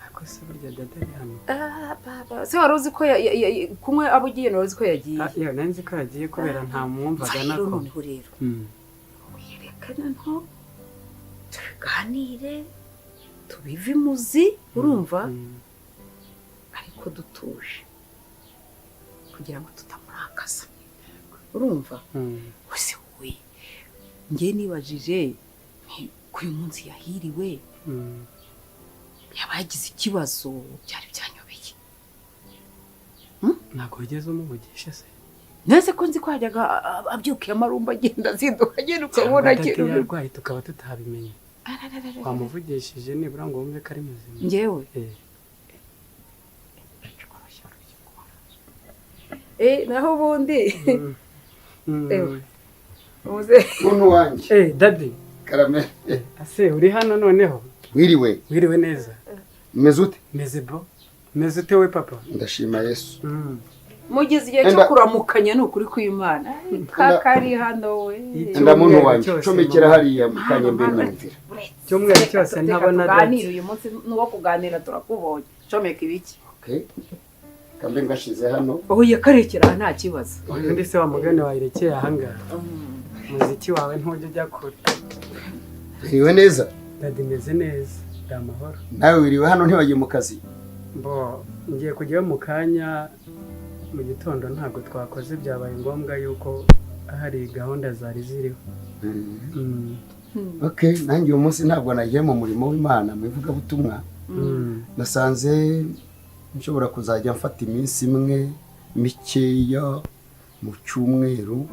ako se burya dada ari hano baba se wari uzi ko kumwe abo ugiye wari uzi ko yagiye iyo nanzi ko yagiye kubera nta mwumvaga nako noneho rero wiyerekana nto tuganire tubive imuzi urumva ariko dutuje kugira ngo tutamurakaza urumva wese we ngiye nibajije ko uyu munsi yahiriwe yaba yagize ikibazo byari byanyobeye ntabwo wigeze umuvugisha se nese ko nzi ko hajyaga abyukiye amarumba agenda azinduka agenda ukabona yarwaye tukaba tutabimenye wamuvugishije nibura ngo wumve ko ari muzima njyewe naho ubundi muntu wanjye dadi karame ase uri hano noneho wiriwe neza umeze ute meze ute we papa ndashima Yesu mugize igihe cyo kuramukanya ni ukuri kw'Imana kakari hano we enda muntu wanjye comekera hariya mukanye mbere n'imvira cyumweru cyose ntabona tuganira uyu munsi nuwo kuganira turakubonye comeka ibiki kambe ngashize hano oye karekera nta kibazo undi se wa mugane wayirekeye ahangaha umuziki wawe ntujya ujya kure wiriwe neza dadi meze neza amahoro nawe wiriwe hano ntiwagiye mu kazi ngiye kujyayo mu kanya mu gitondo ntabwo twakoze byabaye ngombwa yuko hari gahunda zari ziriho nanjye uyu munsi ntabwo nagiye mu murimo w'Imana mu ivugabutumwa nasanze nshobora kuzajya mfata iminsi imwe mikeya mu cyumweru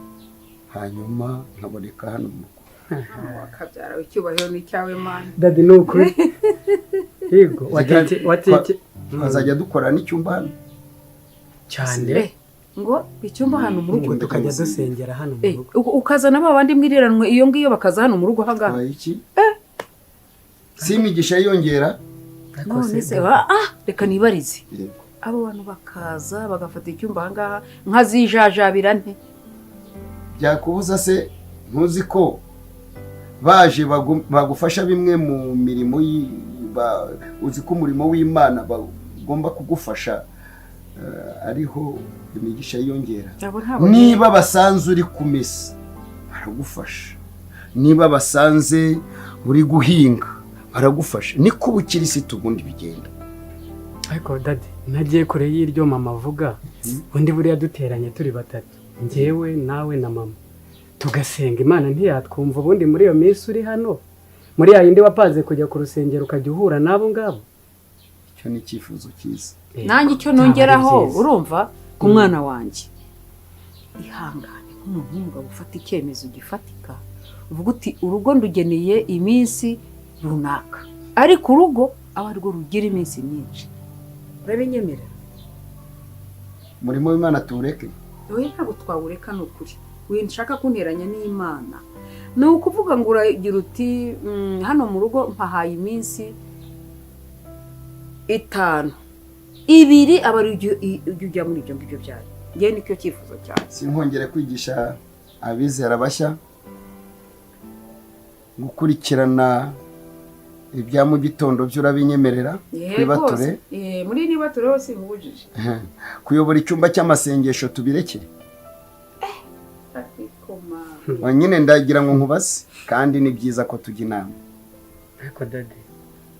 hanyuma nkaboneka hano mu wakabyara icyubahiro ni cyawe Mana dadi nukuri yego wateke azajya dukora n'icyumba hano cyane ngo icyumba hano mu rugo tukajya dusengera hano mu rugo ukazana abandi mwiriranwe iyo ngiyo bakaza hano mu rugo hangaha iki si imigisha yiyongera none se reka nibarize abo bantu bakaza bagafata icyumba hangaha nkazijajabira nte byakubuza se ntuzi ko baje bagufasha bimwe mu mirimo uzi ko umurimo w'Imana bagomba kugufasha ariho imigisha yiyongera niba basanze uri kumesa baragufasha niba basanze uri guhinga baragufasha niko ubukirisitu ubundi bigenda ariko dadi nagiye kure y'iryo mama avuga undi buriya duteranye turi batatu njyewe nawe na mama tugasenga Imana ntiyatwumva ubundi muri iyo minsi uri hano muri ya yindi wapanze kujya ku rusengero ukajya uhura n'abo ngabo icyo ni icyifuzo cyiza nanjye icyo nongeraho urumva ku mwana wanjye ihangane nk'umuntu w'umugabo ufata icyemezo gifatika uvuga uti urugo ndugeneye iminsi runaka ariko urugo aba rwo rugira iminsi myinshi urabinyemerera umurimo w'Imana tuwureke wowe ntabwo twawureka ni ukuri winshaka kunteranya n'Imana ni ukuvuga ngo uragira uti hano mu rugo mpahaye iminsi 5 2 aba ari ujya muri ibyo ngibyo byayo ngewe nicyo cyifuzo cyane sinkongere kwigisha abizera bashya gukurikirana ibya mu gitondo by'urabinyemerera kwibature muri nibature hose nkubujije kuyobora icyumba cy'amasengesho tubirekere nyine ndagira ngo nkubaze kandi ni byiza ko tujya inama ariko dadi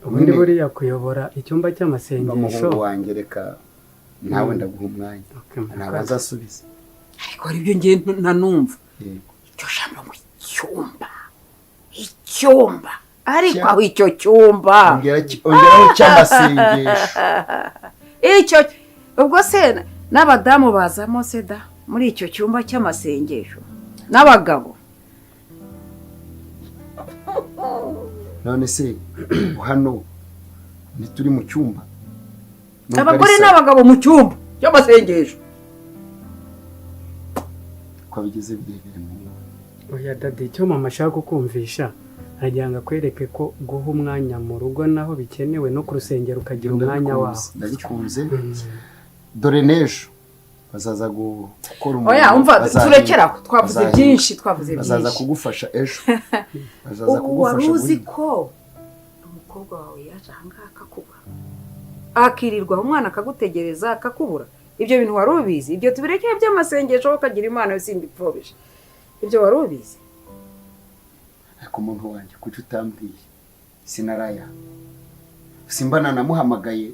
ubundi buriya kuyobora icyumba cy'amasengesho umuhungu wanjye reka nawe ndaguha umwanya ntabwo azasubiza ariko hari ibyo ngiye ntanumva icyo jambo ngo icyumba ariko aho icyo cyumba ongeraho cy'amasengesho icyo ubwo se n'abadamu bazamo seda muri icyo cyumba cy'amasengesho n'abagabo none se hano ntituri mu cyumba abagore n'abagabo mu cyumba cy'amasengesho ko bigize birebire mu oya dadi icyo mama ashaka kukumvisha agira ngo akwereke ko guha umwanya mu rugo naho bikenewe no ku rusengero ukagira umwanya wawe ndabikunze dore n'ejo bazaza gukora umurimo oya umva turekeraho twavuze byinshi bazaza kugufasha ejo bazaza kugufasha wari uzi ko umukobwa wawe yaje ahangaha akakuba akirirwa umwana akagutegereza akakubura. Ibyo bintu wari ubizi? Ibyo tubirekeye by'amasengesho ukagira Imana yo simbipfobije. Ibyo wari ubizi? Ariko umuntu wanjye kuki utambwiye? Sinaraya simbana namuhamagaye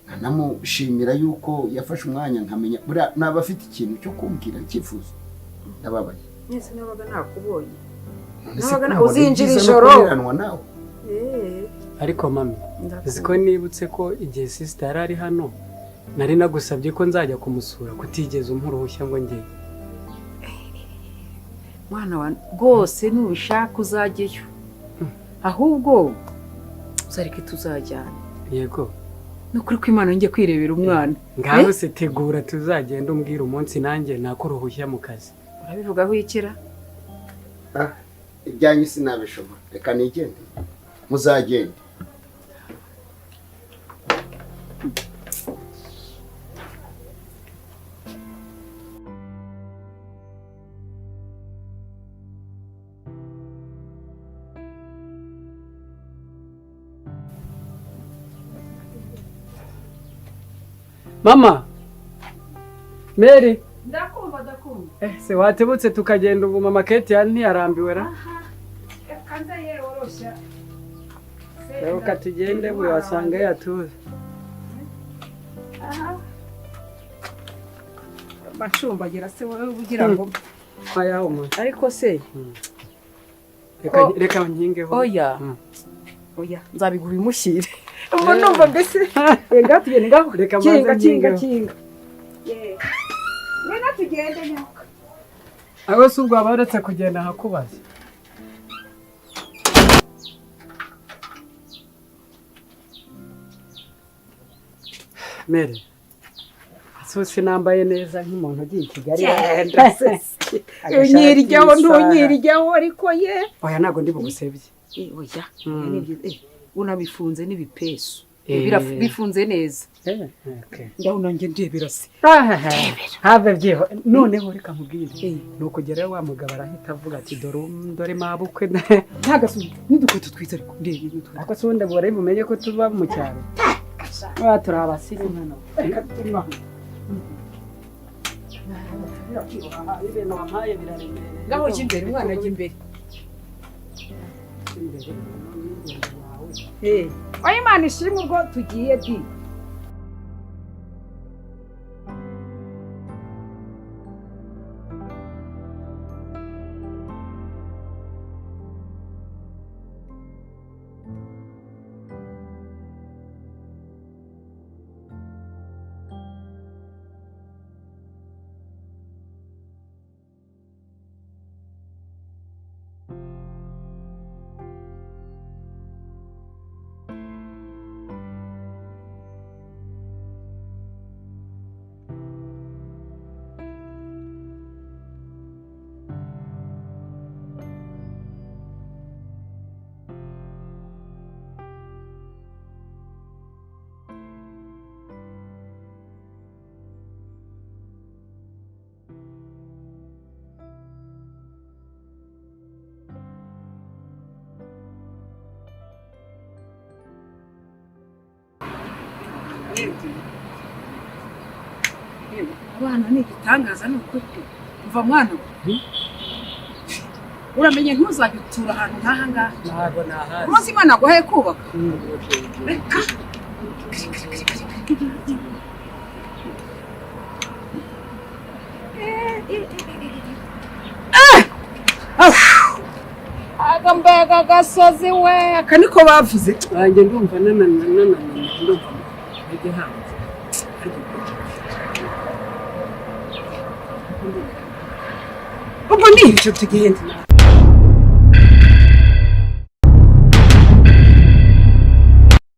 nkanamushimira yuko yafashe umwanya nkamenya buriya naba afite ikintu cyo kumbwira icyifuzo. Ndababaye. Nese nabaga nakubonye. Nabaga uzinjira ijoro. Ariko mami, ziko nibutse ko igihe sister yari ari hano nari nagusabye ko nzajya kumusura kutigeze umuruhushya ngo njye. Mwana wa rwose nubishaka uzajyeyo. Ahubwo uzareke tuzajyana. Yego. Nukuri ko Imana ngiye kwirebera umwana. Ngaho se tegura tuzagenda umbwira umunsi nanjye nakuruhushya mu kazi. Urabivugaho ikira? Ibyanyu sinabishobora. Reka nigende. Muzagende. Mama. Mary. Ndakumva. Se watebutse tukagenda ubu mama Kate ntiyarambiwe ra? Kanza ye orosha. Reka tugende buri wasanga yatuze. Bashumbagira se wowe ugira ngo Ayaho mu. ariko se Reka nkingeho. Oya. Oya nzabigura imushyire. Ubwo numva mbese reka tugende ngaho. Reka kinga. Ye. Reka tugende nyoka. Abo se ubwo abaretse kugenda hakubaza. Mere. Sose nambaye neza nk'umuntu ugiye i Kigali. Unyiryaho ntunyiryaho ariko ye. Oya nago ndi bugusebye. Oya. Unabifunze n'ibipesu. Bifunze neza. Okay. Ndaho nanjye ndebera se. Have byiho noneho reka nkubwire. Nuko gera wa mugabo arahita avuga ati dore mabukwe ntagasubi n'udukweto twiza ariko ndebe n'utwo. Ako se wenda bore bumenye ko tuba mu cyaro. Turi abasiri hano. Ngaho imbere umwana ajya imbere. Oya Imana ishimwe ubwo tugiye di. Abana ni igitangaza ni ukuri. Umva mwana we. Uramenye ntuzajya utura ahantu nk'aha ngaha. Ntago nahazi. Umunsi Imana aguhaye kubaka. Reka. Agambega gasozi we. Aka niko bavuze. Wanjye ndumva ndumva ege hanze. Ubwo ni icyo tugenda.